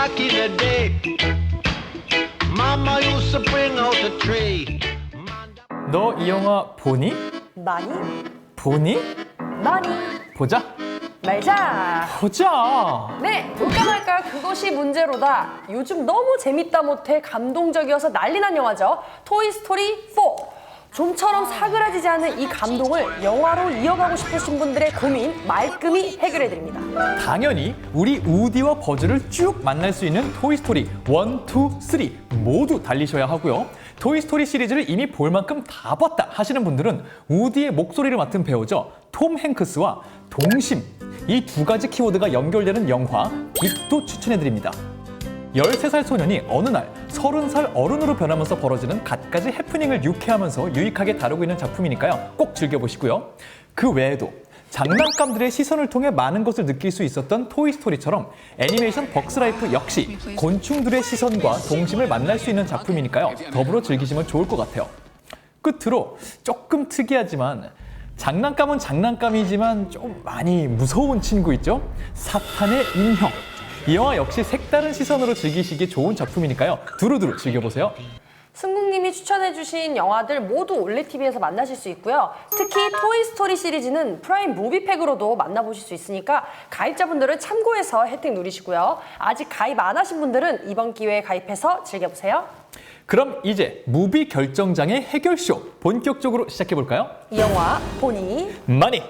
back in the day. Mama used to bring out the tree. 너 이 영화 보니? 많이? 보니? 많이? 보자. 말자. 보자. 네, 볼까 말까 그것이 문제로다. 요즘 너무 재밌다 못해 감동적이어서 난리난 영화죠. 토이스토리 4. 좀처럼 사그라지지 않은 이 감동을 영화로 이어가고 싶으신 분들의 고민 말끔히 해결해드립니다. 당연히 우리 우디와 버즈를 쭉 만날 수 있는 토이스토리 1, 2, 3 모두 달리셔야 하고요. 토이스토리 시리즈를 이미 볼 만큼 다 봤다 하시는 분들은 우디의 목소리를 맡은 배우죠. 톰 행크스와 동심, 이 두 가지 키워드가 연결되는 영화 빅도 추천해드립니다. 13살 소년이 어느 날 30살 어른으로 변하면서 벌어지는 갖가지 해프닝을 유쾌하면서 유익하게 다루고 있는 작품이니까요. 꼭 즐겨보시고요. 그 외에도 장난감들의 시선을 통해 많은 것을 느낄 수 있었던 토이스토리처럼 애니메이션 벅스라이프 역시 곤충들의 시선과 동심을 만날 수 있는 작품이니까요. 더불어 즐기시면 좋을 것 같아요. 끝으로 조금 특이하지만 장난감은 장난감이지만 좀 많이 무서운 친구 있죠? 사탄의 인형. 이 영화 역시 색다른 시선으로 즐기시기 좋은 작품이니까요. 두루두루 즐겨보세요. 승국님이 추천해주신 영화들 모두 올레TV에서 만나실 수 있고요. 특히 토이스토리 시리즈는 프라임 무비팩으로도 만나보실 수 있으니까 가입자분들은 참고해서 혜택 누리시고요. 아직 가입 안 하신 분들은 이번 기회에 가입해서 즐겨보세요. 그럼 이제 무비 결정장의 해결쇼 본격적으로 시작해볼까요? 이 영화 보니 많이!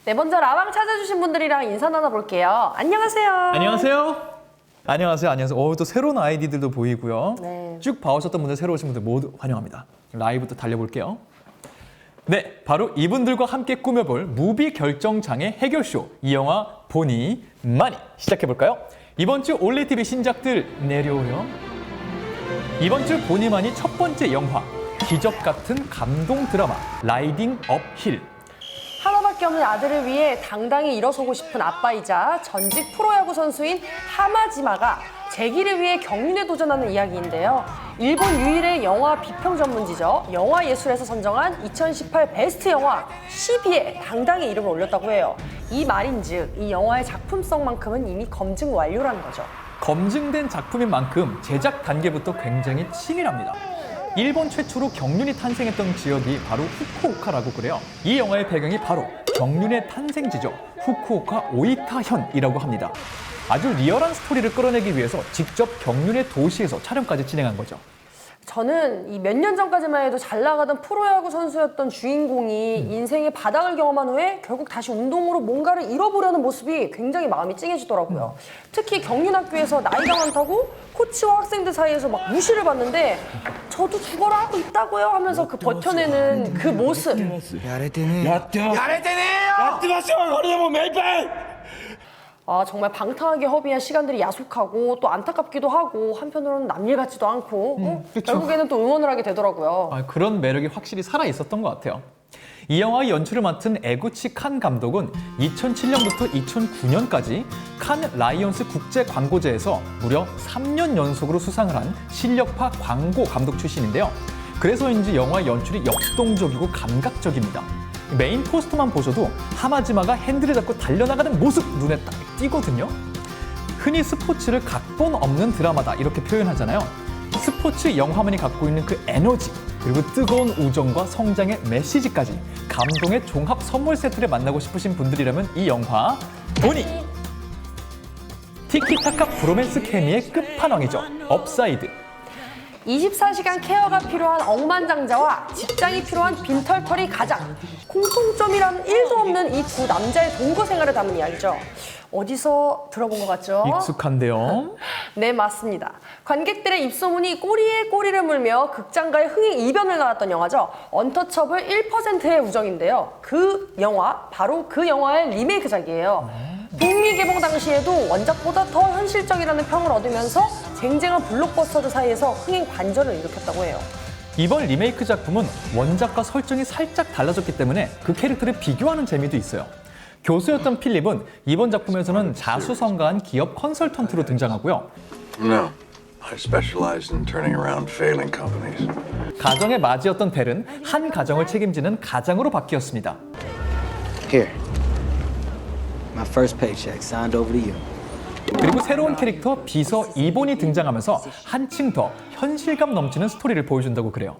네, 먼저 라방 찾아주신 분들이랑 인사 나눠볼게요. 안녕하세요. 안녕하세요. 안녕하세요. 안녕하세요. 또 새로운 아이디들도 보이고요. 네. 쭉 봐오셨던 분들, 새로 오신 분들 모두 환영합니다. 라이브도 달려볼게요. 네, 바로 이분들과 함께 꾸며볼 무비 결정장의 해결쇼. 이 영화 보니 많이 시작해볼까요? 이번 주 올레TV 신작들 내려오요. 이번 주 보니 많이 첫 번째 영화. 기적 같은 감동 드라마 라이딩 업힐. 하나밖에 없는 아들을 위해 당당히 일어서고 싶은 아빠이자 전직 프로야구 선수인 하마지마가 재기를 위해 경륜에 도전하는 이야기인데요. 일본 유일의 영화 비평 전문지죠. 영화예술에서 선정한 2018 베스트 영화 12에 당당히 이름을 올렸다고 해요. 이 말인즉 이 영화의 작품성만큼은 이미 검증 완료라는 거죠. 검증된 작품인 만큼 제작 단계부터 굉장히 치밀합니다. 일본 최초로 경륜이 탄생했던 지역이 바로 후쿠오카라고 그래요. 이 영화의 배경이 바로 경륜의 탄생지죠. 후쿠오카 오이타현이라고 합니다. 아주 리얼한 스토리를 끌어내기 위해서 직접 경륜의 도시에서 촬영까지 진행한 거죠. 저는 이 몇 년 전까지만 해도 잘 나가던 프로야구 선수였던 주인공이 인생의 바닥을 경험한 후에 결국 다시 운동으로 뭔가를 잃어보려는 모습이 굉장히 마음이 찡해지더라고요. 특히 경륜학교에서 나이가 많다고 코치와 학생들 사이에서 막 무시를 받는데 저도 죽어라 하고 있다고요 하면서 그 버텨내는 그 모습. やれてねえよやってますよ俺でも目いっぱい 아, 정말 방탕하게 허비한 시간들이 야속하고 또 안타깝기도 하고 한편으로는 남일 같지도 않고 그쵸. 결국에는 또 응원을 하게 되더라고요. 그런 매력이 확실히 살아있었던 것 같아요. 이 영화의 연출을 맡은 에구치 칸 감독은 2007년부터 2009년까지 칸 라이온스 국제 광고제에서 무려 3년 연속으로 수상을 한 실력파 광고 감독 출신인데요. 그래서인지 영화 연출이 역동적이고 감각적입니다. 메인 포스터만 보셔도 하마지마가 핸들을 잡고 달려나가는 모습 눈에 딱 띄거든요. 흔히 스포츠를 각본 없는 드라마다 이렇게 표현하잖아요. 스포츠 영화만이 갖고 있는 그 에너지, 그리고 뜨거운 우정과 성장의 메시지까지 감동의 종합 선물 세트를 만나고 싶으신 분들이라면 이 영화 보니! 티키타카 브로맨스 케미의 끝판왕이죠. 업사이드. 24시간 케어가 필요한 억만장자와 직장이 필요한 빈털털이 가장 공통점이란 1도 없는 이 두 남자의 동거 생활을 담은 이야기죠. 어디서 들어본 것 같죠? 익숙한데요. 네, 맞습니다. 관객들의 입소문이 꼬리에 꼬리를 물며 극장가의 흥행 이변을 낳았던 영화죠. 언터처블 1%의 우정인데요. 그 영화, 바로 그 영화의 리메이크작이에요. 북미 개봉 당시에도 원작보다 더 현실적이라는 평을 얻으면서 쟁쟁한 블록버스터들 사이에서 흥행 반전을 일으켰다고 해요. 이번 리메이크 작품은 원작과 설정이 살짝 달라졌기 때문에 그 캐릭터를 비교하는 재미도 있어요. 교수였던 필립은 이번 작품에서는 자수성가한 기업 컨설턴트로 등장하고요. No, I specialize in turning around failing companies. 가정의 맞이였던 델은 한 가정을 책임지는 가장으로 바뀌었습니다. Here. My first paycheck signed over to you. 그리고 새로운 캐릭터 비서 이본이 등장하면서 한층 더 현실감 넘치는 스토리를 보여준다고 그래요.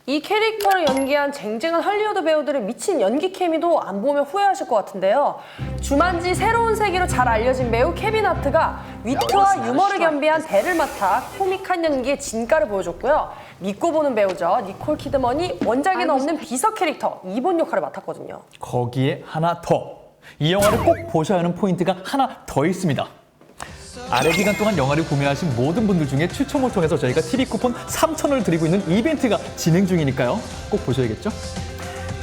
이 캐릭터를 연기한 쟁쟁한 할리우드 배우들의 미친 연기 케미도 안 보면 후회하실 것 같은데요. 주만지 새로운 세계로 잘 알려진 배우 케빈 하트가 위트와 유머를 겸비한 배를 맡아 코믹한 연기의 진가를 보여줬고요. 믿고 보는 배우죠. 니콜 키드먼이 원작에는 없는 비서 캐릭터 이본 역할을 맡았거든요. 거기에 하나 더. 이 영화를 꼭 보셔야 하는 포인트가 하나 더 있습니다. 아래 기간 동안 영화를 구매하신 모든 분들 중에 추첨을 통해서 저희가 TV 쿠폰 3,000원을 드리고 있는 이벤트가 진행 중이니까요. 꼭 보셔야겠죠?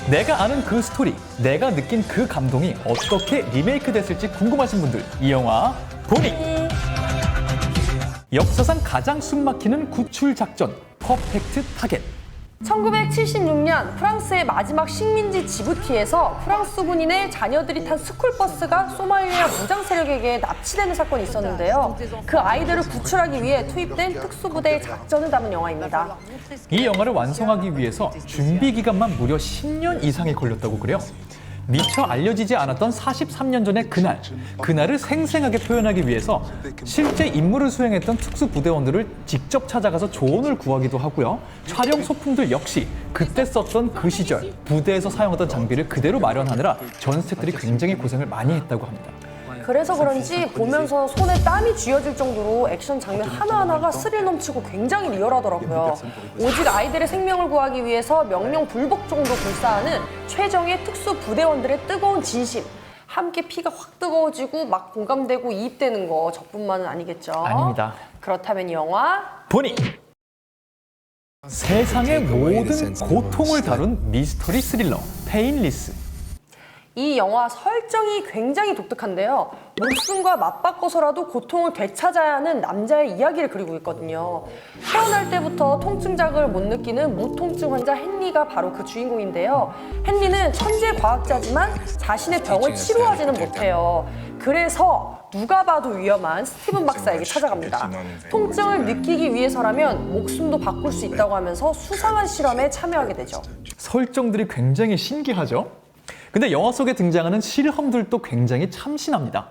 내가 아는 그 스토리, 내가 느낀 그 감동이 어떻게 리메이크 됐을지 궁금하신 분들, 이 영화 보니! 역사상 가장 숨막히는 구출 작전, 퍼펙트 타겟. 1976년 프랑스의 마지막 식민지 지부티에서 프랑스 군인의 자녀들이 탄 스쿨버스가 소말리아 무장 세력에게 납치되는 사건이 있었는데요. 그 아이들을 구출하기 위해 투입된 특수부대의 작전을 담은 영화입니다. 이 영화를 완성하기 위해서 준비 기간만 무려 10년 이상이 걸렸다고 그래요. 미처 알려지지 않았던 43년 전의 그날을 생생하게 표현하기 위해서 실제 임무를 수행했던 특수부대원들을 직접 찾아가서 조언을 구하기도 하고요. 촬영 소품들 역시 그때 썼던 그 시절 부대에서 사용하던 장비를 그대로 마련하느라 전 스태프들이 굉장히 고생을 많이 했다고 합니다. 그래서 그런지 보면서 손에 땀이 쥐어질 정도로 액션 장면 하나하나가 스릴 넘치고 굉장히 리얼하더라고요. 오직 아이들의 생명을 구하기 위해서 명령 불복 정도 불사하는 최정예 특수부대원들의 뜨거운 진심. 함께 피가 확 뜨거워지고 막 공감되고 이입되는 거 저뿐만은 아니겠죠? 아닙니다. 그렇다면 이 영화 보니! 세상의 모든 고통을 다룬 미스터리 스릴러 페인리스. 이 영화 설정이 굉장히 독특한데요. 목숨과 맞바꿔서라도 고통을 되찾아야 하는 남자의 이야기를 그리고 있거든요. 태어날 때부터 통증 자극을 못 느끼는 무통증 환자 헨리가 바로 그 주인공인데요. 헨리는 천재 과학자지만 자신의 병을 치료하지는 못해요. 그래서 누가 봐도 위험한 스티븐 박사에게 찾아갑니다. 통증을 느끼기 위해서라면 목숨도 바꿀 수 있다고 하면서 수상한 실험에 참여하게 되죠. 설정들이 굉장히 신기하죠? 근데 영화 속에 등장하는 실험들도 굉장히 참신합니다.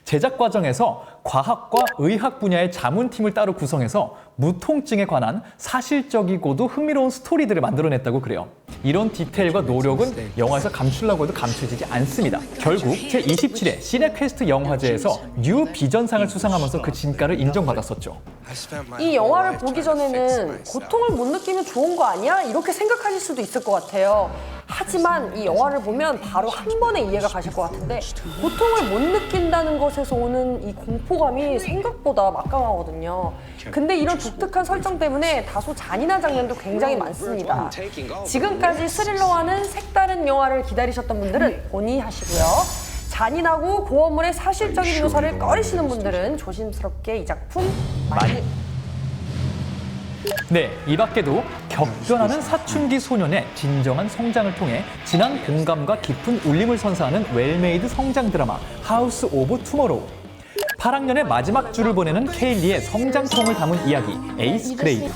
제작 과정에서 과학과 의학 분야의 자문팀을 따로 구성해서 무통증에 관한 사실적이고도 흥미로운 스토리들을 만들어냈다고 그래요. 이런 디테일과 노력은 영화에서 감추려고 해도 감춰지지 않습니다. 결국 제27회 시네퀘스트 영화제에서 뉴 비전상을 수상하면서 그 진가를 인정받았었죠. 이 영화를 보기 전에는 고통을 못 느끼면 좋은 거 아니야? 이렇게 생각하실 수도 있을 것 같아요. 하지만 이 영화를 보면 바로 한 번에 이해가 가실 것 같은데 고통을 못 느낀다는 것에서 오는 이 공포감이 생각보다 막강하거든요. 근데 이런 독특한 설정 때문에 다소 잔인한 장면도 굉장히 많습니다. 지금까지 스릴러와는 색다른 영화를 기다리셨던 분들은 본의 하시고요. 잔인하고 고어물의 사실적인 묘사를 꺼리시는 분들은 조심스럽게 이 작품 많이. 네, 이 밖에도 격변하는 사춘기 소년의 진정한 성장을 통해 진한 공감과 깊은 울림을 선사하는 웰메이드 성장 드라마 하우스 오브 투모로우. 8학년의 마지막 주를 보내는 케일리의 성장통을 담은 이야기 에이스 그레이드.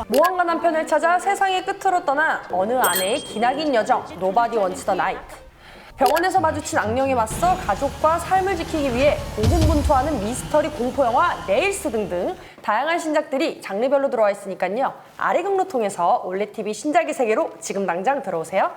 모험가 남편을 찾아 세상의 끝으로 떠나 어느 아내의 기나긴 여정 노바디 원츠 더 나이트. 병원에서 마주친 악령에 맞서 가족과 삶을 지키기 위해 고군분투하는 미스터리 공포영화 네일스 등등 다양한 신작들이 장르별로 들어와 있으니까요. 아래 경로 통해서 올레TV 신작의 세계로 지금 당장 들어오세요.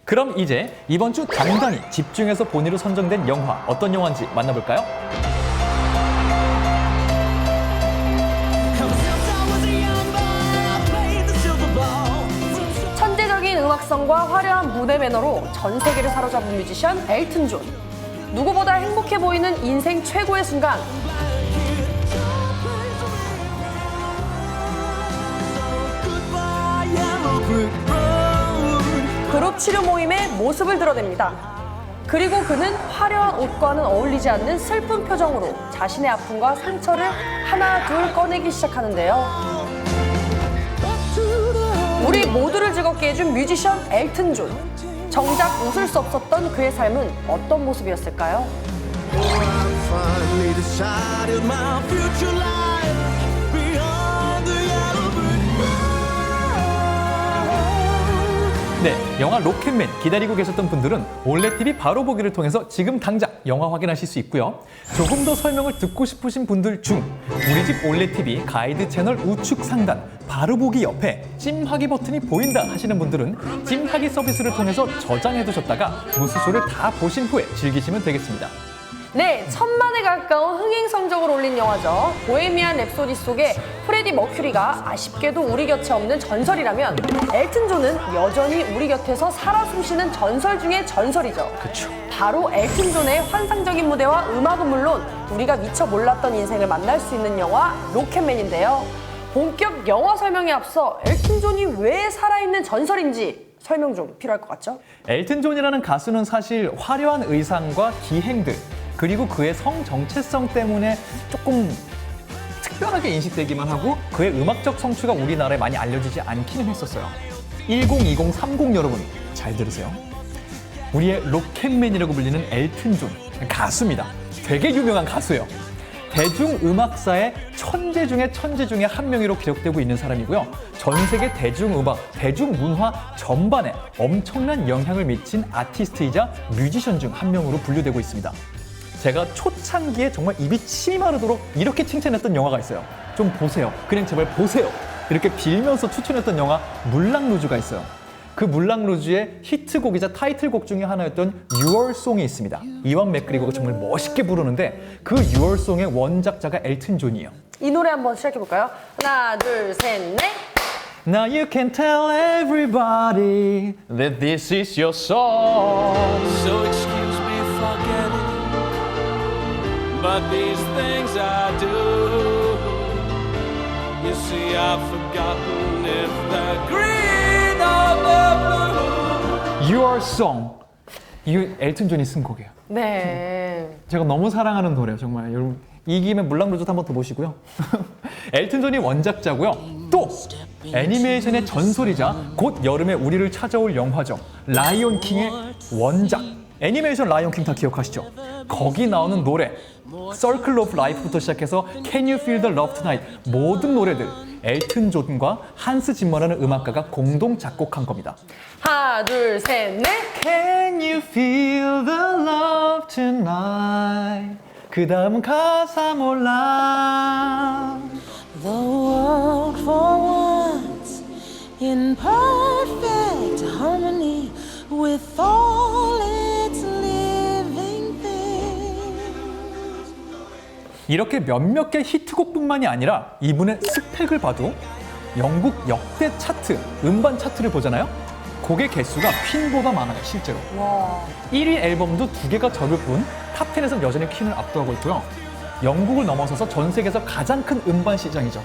그럼 이제 이번 주 당당히 집중해서 본의로 선정된 영화 어떤 영화인지 만나볼까요? 천재적인 음악성과 화려한 무대 매너로 전 세계를 사로잡은 뮤지션 엘튼 존. 누구보다 행복해 보이는 인생 최고의 순간. 그룹 치료 모임의 모습을 드러냅니다. 그리고 그는 화려한 옷과는 어울리지 않는 슬픈 표정으로 자신의 아픔과 상처를 하나 둘 꺼내기 시작하는데요. 우리 모두를 즐겁게 해준 뮤지션 엘튼 존. 정작 웃을 수 없었던 그의 삶은 어떤 모습이었을까요? Finally decided my future life beyond the yellow brick 네, 영화 로켓맨 기다리고 계셨던 분들은 올레TV 바로 보기를 통해서 지금 당장 영화 확인하실 수 있고요. 조금 더 설명을 듣고 싶으신 분들 중 우리 집 올레TV 가이드 채널 우측 상단 바로 보기 옆에 찜하기 버튼이 보인다 하시는 분들은 찜하기 서비스를 통해서 저장해두셨다가 무수소를 다 보신 후에 즐기시면 되겠습니다. 네, 1000만에 가까운 흥행 성적을 올린 영화죠. 보헤미안 랩소디 속에 프레디 머큐리가 아쉽게도 우리 곁에 없는 전설이라면 엘튼 존은 여전히 우리 곁에서 살아 숨쉬는 전설 중의 전설이죠. 그쵸. 바로 엘튼 존의 환상적인 무대와 음악은 물론 우리가 미처 몰랐던 인생을 만날 수 있는 영화 로켓맨인데요. 본격 영화 설명에 앞서 엘튼 존이 왜 살아있는 전설인지 설명 좀 필요할 것 같죠? 엘튼 존이라는 가수는 사실 화려한 의상과 기행들 그리고 그의 성 정체성 때문에 조금 특별하게 인식되기만 하고 그의 음악적 성취가 우리나라에 많이 알려지지 않기는 했었어요. 102030 여러분 잘 들으세요. 우리의 로켓맨이라고 불리는 엘튼 존 가수입니다. 되게 유명한 가수예요. 대중음악사의 천재 중에 한 명으로 기록되고 있는 사람이고요. 전 세계 대중음악, 대중문화 전반에 엄청난 영향을 미친 아티스트이자 뮤지션 중 한 명으로 분류되고 있습니다. 제가 초창기에 정말 입이 침이 마르도록 이렇게 칭찬했던 영화가 있어요. 좀 보세요. 그냥 제발 보세요. 이렇게 빌면서 추천했던 영화 물랑루즈가 있어요. 그 물랑루즈의 히트곡이자 타이틀곡 중에 하나였던 유얼송이 있습니다. 이완 맥그리거가 정말 멋있게 부르는데 그 유얼송의 원작자가 엘튼 존이에요. 이 노래 한번 시작해볼까요? 하나, 둘, 셋, 넷! Now you can tell everybody that this is your song. So excuse me for getting, but these things I do. You see, I've forgotten if the green or the blue. Your song. 이거 엘튼 존이 쓴 곡이에요. 네. 제가 너무 사랑하는 노래예요, 정말. 여러분 이 김에 물랑루즈도 한번 더 보시고요. 엘튼 존이 원작자고요. 또 애니메이션의 전설이자 곧 여름에 우리를 찾아올 영화죠. 라이온 킹의 원작. 애니메이션 라이온 킹 다 기억하시죠? 거기 나오는 노래 Circle of Life부터 시작해서 Can You Feel the Love Tonight 모든 노래들 엘튼 존과 한스 짐머라는 음악가가 공동 작곡한 겁니다. 하나, 둘, 셋, 넷! Can you feel the love tonight? 그 다음은 가사 몰라. The world for once in perfect harmony with all its living things. 이렇게 몇몇 개 히트곡뿐만이 아니라 이분의 스펙을 봐도 영국 역대 차트, 음반 차트를 보잖아요. 곡의 개수가 퀸보다 많아요, 실제로. 와. 1위 앨범도 2개가 적을 뿐 탑10에서 여전히 퀸을 압도하고 있고요. 영국을 넘어서서 전 세계에서 가장 큰 음반 시장이죠.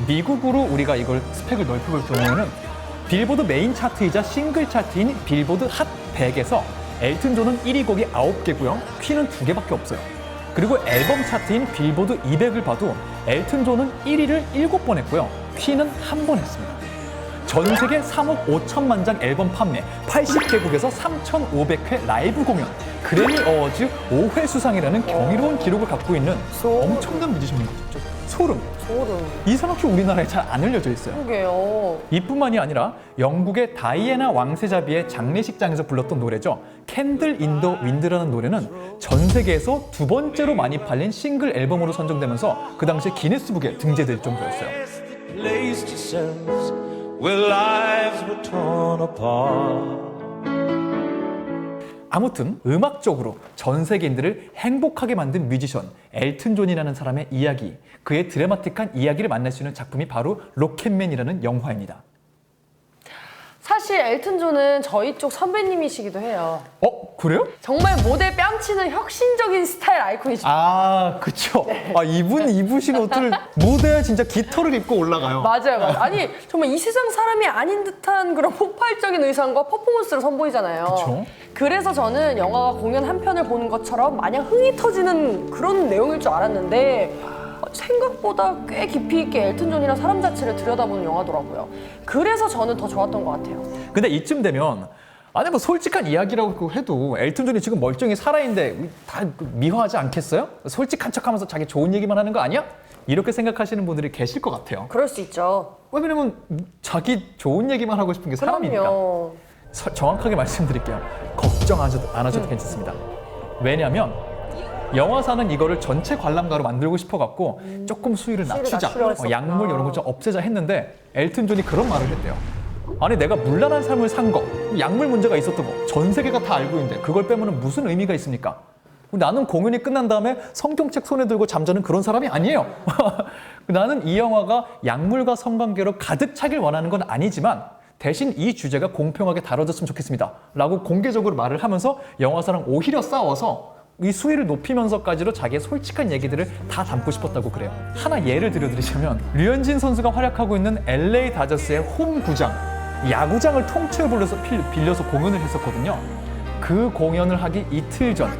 미국으로 우리가 이걸 스펙을 넓혀볼 경우에는 빌보드 메인 차트이자 싱글 차트인 빌보드 핫 100에서 엘튼 존은 1위 곡이 9개고요. 퀸은 2개밖에 없어요. 그리고 앨범 차트인 빌보드 200을 봐도 엘튼 존은 1위를 7번 했고요. 퀸은 1번 했습니다. 전 세계 3억 5천만 장 앨범 판매, 80개국에서 3,500회 라이브 공연, 그래미 어워즈 5회 수상이라는 경이로운 기록을 갖고 있는 엄청난 뮤지션인 거죠. 소름. 이상하게 우리나라에 잘 안 알려져 있어요. 그러게요. 이뿐만이 아니라 영국의 다이애나 왕세자비의 장례식장에서 불렀던 노래죠. 캔들 인 더 윈드라는 노래는 전 세계에서 2번째로 많이 팔린 싱글 앨범으로 선정되면서 그 당시에 기네스북에 등재될 정도였어요. Placed yourselves where lives were torn apart. 아무튼 음악적으로 전 세계인들을 행복하게 만든 뮤지션 엘튼 존이라는 사람의 이야기, 그의 드라마틱한 이야기를 만날 수 있는 작품이 바로 로켓맨이라는 영화입니다. 사실 엘튼 존은 저희 쪽 선배님이시기도 해요. 그래요? 정말 모델 뺨치는 혁신적인 스타일 아이콘이시죠. 아, 그쵸. 아, 이분 입으신 옷을 무대에 진짜 깃털을 입고 올라가요. 맞아요. 아니 정말 이 세상 사람이 아닌 듯한 그런 폭발적인 의상과 퍼포먼스를 선보이잖아요. 그쵸. 그래서 저는 영화가 공연 한 편을 보는 것처럼 마냥 흥이 터지는 그런 내용일 줄 알았는데 생각보다 꽤 깊이 있게 엘튼 존이라는 사람 자체를 들여다보는 영화더라고요. 그래서 저는 더 좋았던 것 같아요. 근데 이쯤 되면 아니 뭐 솔직한 이야기라고 해도 엘튼 존이 지금 멀쩡히 살아있는데 다 미화하지 않겠어요? 솔직한 척하면서 자기 좋은 얘기만 하는 거 아니야? 이렇게 생각하시는 분들이 계실 것 같아요. 그럴 수 있죠. 왜냐면 자기 좋은 얘기만 하고 싶은 게 사람이니까. 그럼요. 정확하게 말씀드릴게요. 걱정 안 하셔도 괜찮습니다. 왜냐하면 영화사는 이거를 전체 관람가로 만들고 싶어갖고 조금 수위를 낮추자, 약물 이런 거 좀 없애자 했는데 엘튼 존이 그런 말을 했대요. 아니 내가 문란한 삶을 산 거, 약물 문제가 있었던 거 전 세계가 다 알고 있는데 그걸 빼면 무슨 의미가 있습니까? 나는 공연이 끝난 다음에 성경책 손에 들고 잠자는 그런 사람이 아니에요. 나는 이 영화가 약물과 성관계로 가득 차길 원하는 건 아니지만 대신 이 주제가 공평하게 다뤄졌으면 좋겠습니다. 라고 공개적으로 말을 하면서 영화사랑 오히려 싸워서 이 수위를 높이면서까지도 자기의 솔직한 얘기들을 다 담고 싶었다고 그래요. 하나 예를 들어드리자면 류현진 선수가 활약하고 있는 LA 다저스의 홈구장, 야구장을 통째로 빌려서 공연을 했었거든요. 그 공연을 하기 이틀 전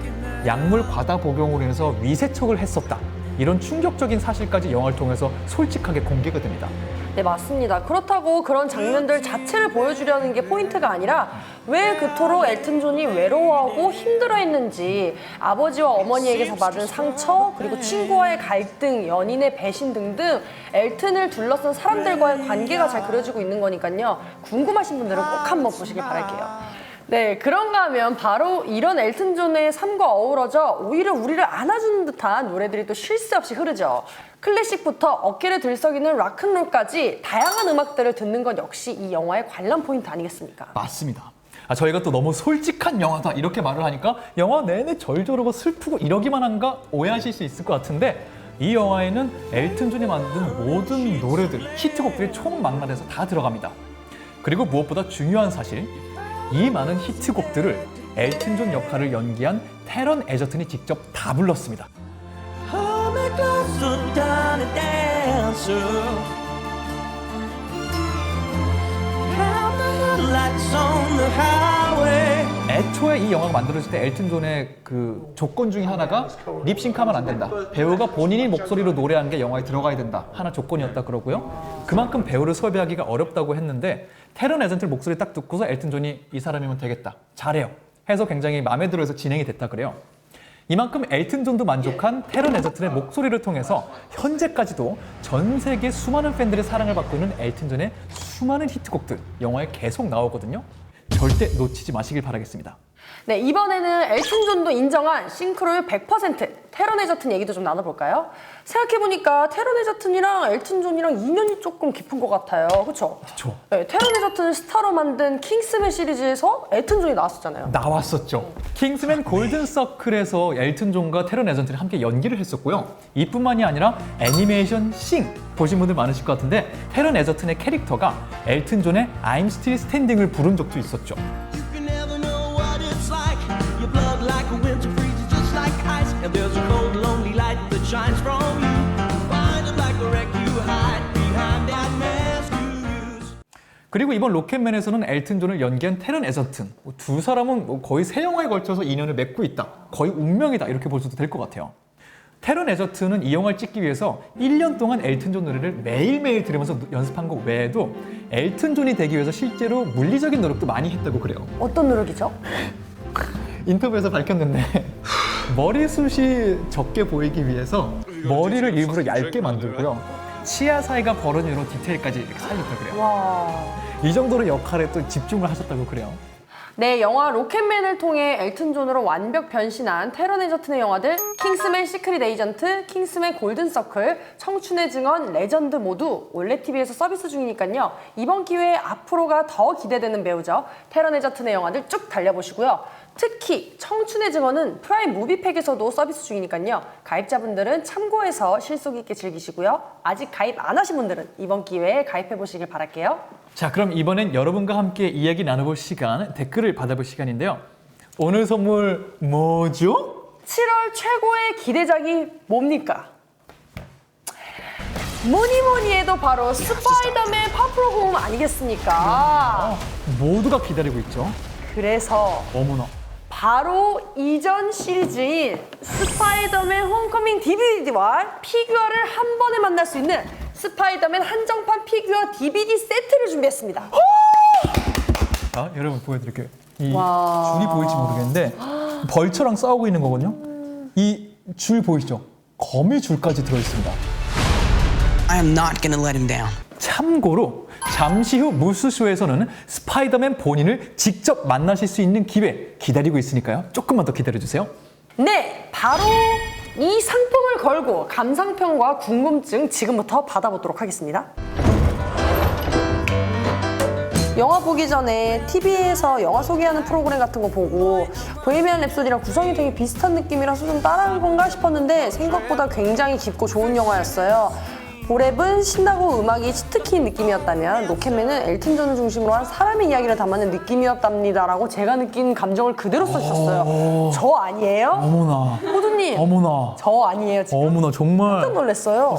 약물 과다 복용으로 인해서 위세척을 했었다. 이런 충격적인 사실까지 영화를 통해서 솔직하게 공개가 됩니다. 네, 맞습니다. 그렇다고 그런 장면들 자체를 보여주려는 게 포인트가 아니라 왜 그토록 엘튼 존이 외로워하고 힘들어했는지, 아버지와 어머니에게서 받은 상처, 그리고 친구와의 갈등, 연인의 배신 등등 엘튼을 둘러싼 사람들과의 관계가 잘 그려지고 있는 거니까요. 궁금하신 분들은 꼭 한번 보시길 바랄게요. 네, 그런가 하면 바로 이런 엘튼 존의 삶과 어우러져 오히려 우리를 안아주는 듯한 노래들이 또 쉴 새 없이 흐르죠. 클래식부터 어깨를 들썩이는 락앤롤까지 다양한 음악들을 듣는 건 역시 이 영화의 관람 포인트 아니겠습니까? 맞습니다. 저희가 또 너무 솔직한 영화다 이렇게 말을 하니까 영화 내내 절절하고 슬프고 이러기만 한가 오해하실 수 있을 것 같은데 이 영화에는 엘튼 존이 만든 모든 노래들, 히트곡들이 총망라돼서 다 들어갑니다. 그리고 무엇보다 중요한 사실, 이 많은 히트곡들을 엘튼 존 역할을 연기한 테런 에저튼이 직접 다 불렀습니다. Hold me closer, darling dancer. Count the headlights on the highway. 애초에 이 영화가 만들어질 때 엘튼 존의 그 조건 중에 하나가 립싱크하면 안 된다. 배우가 본인이 목소리로 노래하는 게 영화에 들어가야 된다. 하나 조건이었다 그러고요. 그만큼 배우를 섭외하기가 어렵다고 했는데 테런 에저튼 목소리 딱 듣고서 엘튼 존이 이 사람이면 되겠다. 잘해요. 해서 굉장히 마음에 들어서 진행이 됐다 그래요. 이만큼 엘튼 존도 만족한 테런 에저튼의 목소리를 통해서 현재까지도 전 세계 수많은 팬들의 사랑을 받고 있는 엘튼 존의 수많은 히트곡들 영화에 계속 나오거든요. 절대 놓치지 마시길 바라겠습니다. 네, 이번에는 엘튼 존도 인정한 싱크로율 100% 테런 에저튼 얘기도 좀 나눠볼까요? 생각해보니까 테런 에저튼이랑 엘튼 존이랑 인연이 조금 깊은 것 같아요. 그렇죠? 그렇죠. 네, 테런 에저튼을 스타로 만든 킹스맨 시리즈에서 엘튼 존이 나왔었잖아요. 나왔었죠. 킹스맨 골든 서클에서 엘튼 존과 테런 에저튼이 함께 연기를 했었고요. 이뿐만이 아니라 애니메이션 싱 보신 분들 많으실 것 같은데 테런 에저튼의 캐릭터가 엘튼 존의 I'm Still Standing을 부른 적도 있었죠. You can never know what it's like. Your blood like a winter freezes just like ice. And there's a cold, lonely light that shines from you. Find it like a wreck you hide behind that mask you use. 그리고 이번 로켓맨에서는 엘튼 존을 연기한 테런 에저튼. 두 사람은 거의 세 영화에 걸쳐서 인연을 맺고 있다. 거의 운명이다. 이렇게 볼 수도 될 것 같아요. 테런 에저튼은 이 영화를 찍기 위해서 1년 동안 엘튼 존 노래를 매일매일 들으면서 연습한 것 외에도 엘튼 존이 되기 위해서 실제로 물리적인 노력도 많이 했다고 그래요. 어떤 노력이죠? 인터뷰에서 밝혔는데 머리숱이 적게 보이기 위해서 머리를 일부러 얇게 만들고요. 치아 사이가 벌어진 이런 디테일까지 이렇게 살렸다고 그래요. 와. 이 정도로 역할에 또 집중을 하셨다고 그래요. 네, 영화 로켓맨을 통해 엘튼 존으로 완벽 변신한 테런 에저튼의 영화들 킹스맨 시크릿 에이전트, 킹스맨 골든 서클, 청춘의 증언, 레전드 모두 올레 TV에서 서비스 중이니까요. 이번 기회에 앞으로가 더 기대되는 배우죠. 테런 에저튼의 영화들 쭉 달려보시고요. 특히 청춘의 증언은 프라임 무비팩에서도 서비스 중이니까요. 가입자분들은 참고해서 실속 있게 즐기시고요. 아직 가입 안 하신 분들은 이번 기회에 가입해 보시길 바랄게요. 자, 그럼 이번엔 여러분과 함께 이야기 나눠볼 시간, 댓글을 받아볼 시간인데요. 오늘 선물 뭐죠? 7월 최고의 기대작이 뭡니까? 뭐니 해도 바로 스파이더맨 파프로홈 아니겠습니까? 모두가 기다리고 있죠. 그래서 어머나. 바로 이전 시리즈인 스파이더맨 홈커밍 DVD와 피규어를 한 번에 만날 수 있는 스파이더맨 한정판 피규어 DVD 세트를 준비했습니다. 자, 여러분 보여드릴게요. 이 와. 줄이 보일지 모르겠는데 벌처랑 싸우고 있는 거거든요. 이 줄 보이시죠? 거미줄까지 들어있습니다. I am not gonna let him down. 참고로 잠시 후 무스쇼에서는 스파이더맨 본인을 직접 만나실 수 있는 기회 기다리고 있으니까요. 조금만 더 기다려주세요. 네, 바로 이 상품을 걸고 감상평과 궁금증 지금부터 받아보도록 하겠습니다. 영화 보기 전에 TV에서 영화 소개하는 프로그램 같은 거 보고 보헤미안 랩소디랑 구성이 되게 비슷한 느낌이라서 좀 따라한 건가 싶었는데 생각보다 굉장히 깊고 좋은 영화였어요. 보랩은 신나고 음악이 치트키인 느낌이었다면 로켓맨은 엘튼 존을 중심으로 한 사람의 이야기를 담아낸 느낌이었답니다 라고 제가 느낀 감정을 그대로 써주셨어요. 저 아니에요? 어머나. 호두님, 어머나. 저 아니에요 지금? 어머나 정말. 깜짝 놀랐어요.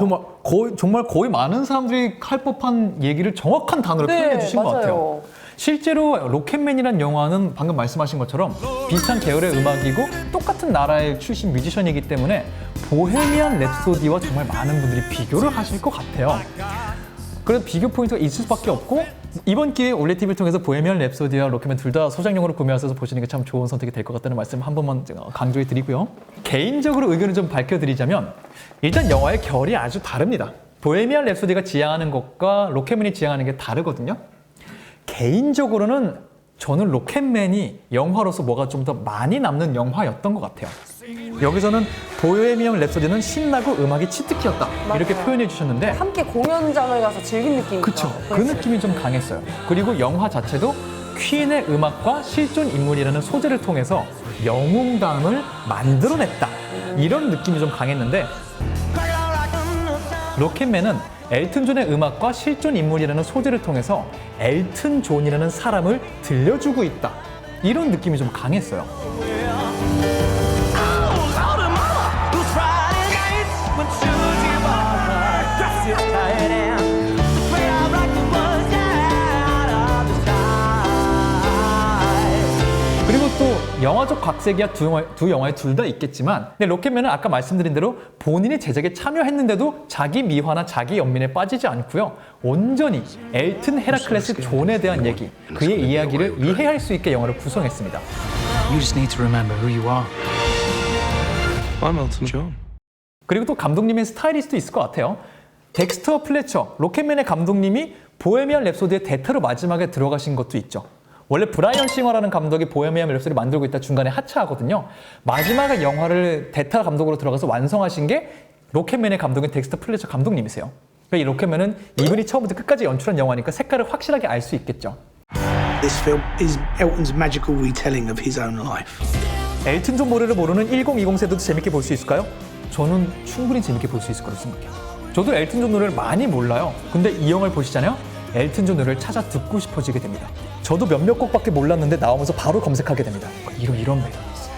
정말 거의 많은 사람들이 할 법한 얘기를 정확한 단어로 표현해 주신 것 같아요. 실제로 로켓맨이란 영화는 방금 말씀하신 것처럼 비슷한 계열의 음악이고 똑같은 나라의 출신 뮤지션이기 때문에 보헤미안 랩소디와 정말 많은 분들이 비교를 하실 것 같아요. 그래서 비교 포인트가 있을 수밖에 없고 이번 기회에 올레TV를 통해서 보헤미안 랩소디와 로켓맨 둘 다 소장용으로 구매하셔서 보시는 게 참 좋은 선택이 될 것 같다는 말씀 한 번만 강조해 드리고요. 개인적으로 의견을 좀 밝혀드리자면 일단 영화의 결이 아주 다릅니다. 보헤미안 랩소디가 지향하는 것과 로켓맨이 지향하는 게 다르거든요. 개인적으로는 저는 로켓맨이 영화로서 뭐가 좀 더 많이 남는 영화였던 것 같아요. 여기서는 보헤미안 랩소디는 신나고 음악이 치트키였다 이렇게 표현해 주셨는데 함께 공연장을 가서 즐긴 느낌이죠. 그쵸. 그 느낌이 좀 강했어요. 그리고 영화 자체도 퀸의 음악과 실존 인물이라는 소재를 통해서 영웅감을 만들어냈다 이런 느낌이 좀 강했는데 로켓맨은 엘튼 존의 음악과 실존 인물이라는 소재를 통해서 엘튼 존이라는 사람을 들려주고 있다 이런 느낌이 좀 강했어요. 그리고 또 영화적 각색이야 두 영화에 둘 다 있겠지만 근데 로켓맨은 아까 말씀드린 대로 본인이 제작에 참여했는데도 자기 미화나 자기 연민에 빠지지 않고요. 온전히 엘튼 헤라클레스 존에 대한 얘기, 그의 이야기를 이해할 수 있게 영화를 구성했습니다. You just need to remember who you are. I'm Elton John. 그리고 또 감독님의 스타일리스트도 있을 것 같아요. 덱스터 플래처, 로켓맨의 감독님이 보헤미안 랩소디의 대타로 마지막에 들어가신 것도 있죠. 원래 브라이언 싱어라는 감독이 보헤미안 랩소디를 만들고 있다 중간에 하차하거든요. 마지막에 영화를 대타 감독으로 들어가서 완성하신 게 로켓맨의 감독인 덱스터 플래처 감독님이세요. 그러니까 이 로켓맨은 이분이 처음부터 끝까지 연출한 영화니까 색깔을 확실하게 알 수 있겠죠. This film is Elton's magical retelling of his own life. 엘튼 존 노래를 모르는 1020 세대도 재밌게 볼 수 있을까요? 저는 충분히 재밌게 볼 수 있을 거라고 생각해요. 저도 엘튼 존 노래를 많이 몰라요. 근데 이 영화를 보시잖아요. 엘튼 존 노래를 찾아 듣고 싶어지게 됩니다. 저도 몇몇 곡밖에 몰랐는데 나오면서 바로 검색하게 됩니다. 이런 매력이 있어요.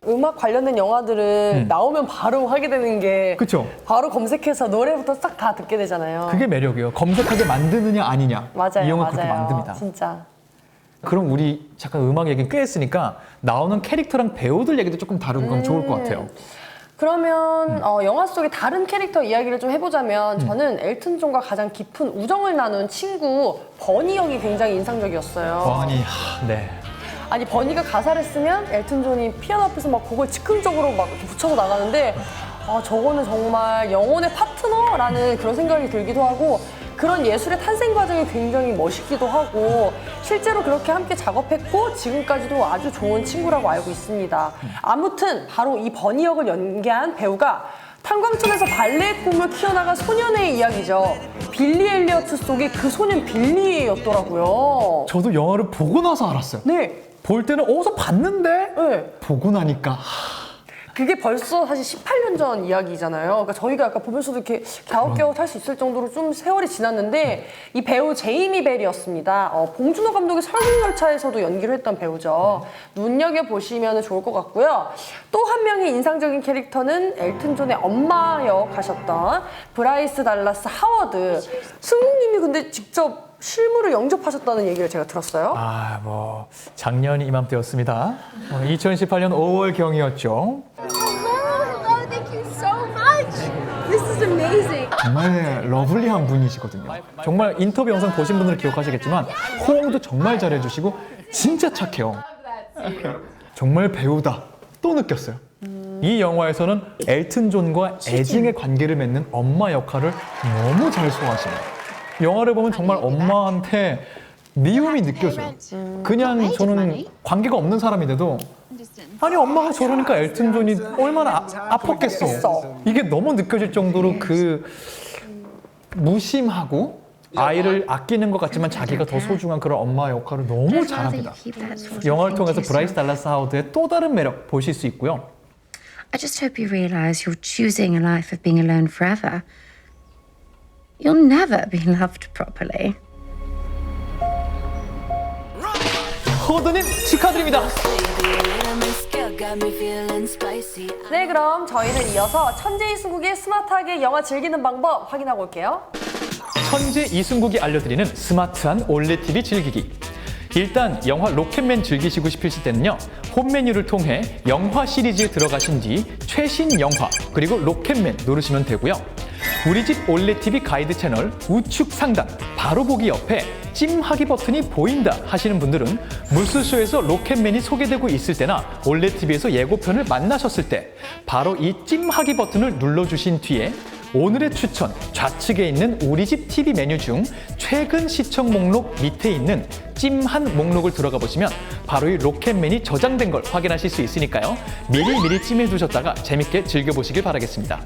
음악 관련된 영화들은 나오면 바로 하게 되는 게 그쵸? 바로 검색해서 노래부터 싹 다 듣게 되잖아요. 그게 매력이에요. 검색하게 만드느냐 아니냐. 맞아요. 이 영화 맞아요. 그렇게 만듭니다. 진짜. 그럼 우리 잠깐 음악 얘기 꽤 했으니까 나오는 캐릭터랑 배우들 얘기도 조금 다루고 가면 좋을 것 같아요. 그러면 영화 속의 다른 캐릭터 이야기를 좀 해보자면 저는 엘튼 존과 가장 깊은 우정을 나눈 친구 버니 역이 굉장히 인상적이었어요. 버니, 네. 아니 버니가 가사를 쓰면 엘튼 존이 피아노 앞에서 막 그걸 즉흥적으로 막 이렇게 붙여서 나가는데 아 저거는 정말 영혼의 파트너라는 그런 생각이 들기도 하고 그런 예술의 탄생 과정이 굉장히 멋있기도 하고 실제로 그렇게 함께 작업했고 지금까지도 아주 좋은 친구라고 알고 있습니다. 아무튼 바로 이 버니 역을 연기한 배우가 탄광촌에서 발레의 꿈을 키워나간 소년의 이야기죠. 빌리 엘리어트 속의 그 소년 빌리였더라고요. 저도 영화를 보고 나서 알았어요. 네. 볼 때는 어디서 봤는데 네. 보고 나니까 그게 벌써 사실 18년 전 이야기잖아요. 그러니까 저희가 약간 보면서도 이렇게 갸웃갸웃할 수 있을 정도로 좀 세월이 지났는데 이 배우 제이미 벨이었습니다. 봉준호 감독의 설국열차에서도 연기를 했던 배우죠. 눈여겨보시면 좋을 것 같고요. 또 한 명의 인상적인 캐릭터는 엘튼 존의 엄마 역 하셨던 브라이스 달라스 하워드. 승우님이 근데 직접 실물을 영접하셨다는 얘기를 제가 들었어요. 작년 이맘때였습니다. 2018년 5월경이었죠. Hello, thank you so much. This is amazing. 정말 러블리한 분이시거든요. 정말 인터뷰 영상 보신 분들은 기억하시겠지만 호응도 정말 잘해주시고 진짜 착해요. 정말 배우다 또 느꼈어요. 이 영화에서는 엘튼 존과 애증의 관계를 맺는 엄마 역할을 너무 잘 소화하십니다. 영화를 보면 정말 엄마한테 미움이 느껴져요. 그냥 저는 관계가 없는 사람인데도 아니 엄마가 저러니까 엘튼 존이 얼마나 아팠겠어. 이게 너무 느껴질 정도로 그 무심하고 아이를 아끼는 것 같지만 자기가 더 소중한 그런 엄마의 역할을 너무 잘합니다. 영화를 통해서 브라이스 달라스 하워드의 또 다른 매력 보실 수 있고요. I just hope you realize you're choosing a life of being alone forever. You'll never be loved properly. 호드님 축하드립니다. 네, 그럼 저희는 이어서 천재 이승국의 스마트하게 영화 즐기는 방법 확인하고 올게요. 천재 이승국이 알려드리는 스마트한 올레 TV 즐기기. 일단 영화 로켓맨 즐기시고 싶으실 때는요, 홈 메뉴를 통해 영화 시리즈에 들어가신 뒤 최신 영화 그리고 로켓맨 누르시면 되고요. 우리 집 올레 TV 가이드 채널 우측 상단 바로 보기 옆에 찜하기 버튼이 보인다 하시는 분들은 물소쇼에서 로켓맨이 소개되고 있을 때나 올레 TV에서 예고편을 만나셨을 때 바로 이 찜하기 버튼을 눌러주신 뒤에 오늘의 추천 좌측에 있는 우리 집 TV 메뉴 중 최근 시청 목록 밑에 있는 찜한 목록을 들어가 보시면 바로 이 로켓맨이 저장된 걸 확인하실 수 있으니까요. 미리 찜해 두셨다가 재밌게 즐겨보시길 바라겠습니다.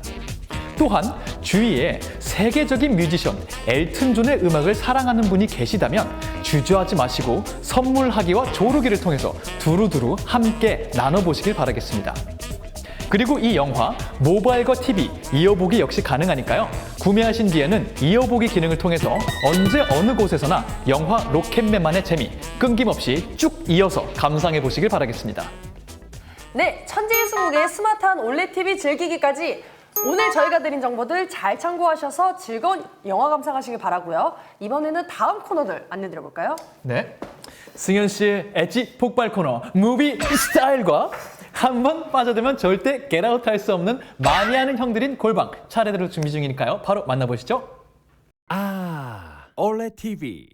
또한 주위에 세계적인 뮤지션 엘튼 존의 음악을 사랑하는 분이 계시다면 주저하지 마시고 선물하기와 조르기를 통해서 두루두루 함께 나눠보시길 바라겠습니다. 그리고 이 영화 모바일과 TV 이어보기 역시 가능하니까요. 구매하신 뒤에는 이어보기 기능을 통해서 언제 어느 곳에서나 영화 로켓맨만의 재미 끊김없이 쭉 이어서 감상해 보시길 바라겠습니다. 네, 천재 이승국의 스마트한 올레 TV 즐기기까지 오늘 저희가 드린 정보들 잘 참고하셔서 즐거운 영화 감상하시길 바라고요. 이번에는 다음 코너들 안내드려 볼까요? 네, 승현 씨의 엣지 폭발 코너 무비 스타일과 한 번 빠져들면 절대 겟아웃 할 수 없는 많이 하는 형들인 골방 차례대로 준비 중이니까요. 바로 만나보시죠. 올레 TV